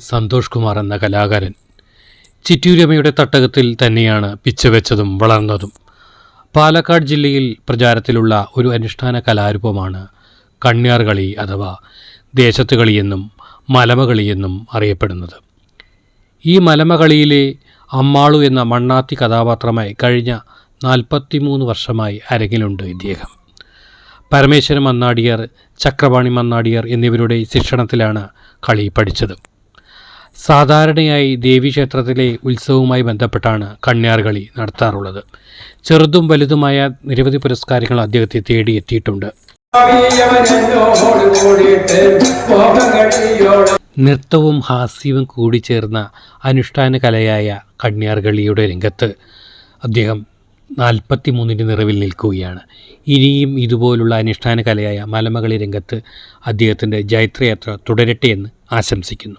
സന്തോഷ് കുമാർ എന്ന കലാകാരൻ ചിറ്റൂരമ്മയുടെ തട്ടകത്തിൽ തന്നെയാണ് പിച്ചവെച്ചതും വളർന്നതും. പാലക്കാട് ജില്ലയിൽ പ്രചാരത്തിലുള്ള ഒരു അനുഷ്ഠാന കലാരൂപമാണ് കണ്യാർകളി അഥവാ ദേശത്തുകളിയെന്നും മലമകളിയെന്നും അറിയപ്പെടുന്നത്. ഈ മലമകളിയിലെ അമ്മാളു എന്ന മണ്ണാത്തി കഥാപാത്രമായി കഴിഞ്ഞ 43 വർഷമായി അരങ്ങിലുണ്ട് ഇദ്ദേഹം. പരമേശ്വരൻ മന്നാടിയാർ, ചക്രപാണി മന്നാടിയാർ എന്നിവരുടെ ശിക്ഷണത്തിലാണ് കളി പഠിച്ചത്. സാധാരണയായി ദേവീക്ഷേത്രത്തിലെ ഉത്സവവുമായി ബന്ധപ്പെട്ടാണ് കണ്യാർകളി നടത്താറുള്ളത്. ചെറുതും വലുതുമായ നിരവധി പുരസ്കാരങ്ങൾ അദ്ദേഹത്തെ തേടിയെത്തിയിട്ടുണ്ട്. നൃത്തവും ഹാസ്യവും കൂടിച്ചേർന്ന അനുഷ്ഠാന കലയായ കണ്യാർകളിയുടെ രംഗത്ത് അദ്ദേഹം 43 നിറവിൽ നിൽക്കുകയാണ്. ഇനിയും ഇതുപോലുള്ള അനുഷ്ഠാന കലയായ മലമകളി രംഗത്ത് അദ്ദേഹത്തിൻ്റെ ജൈത്രയാത്ര തുടരട്ടെ എന്ന് ആശംസിക്കുന്നു.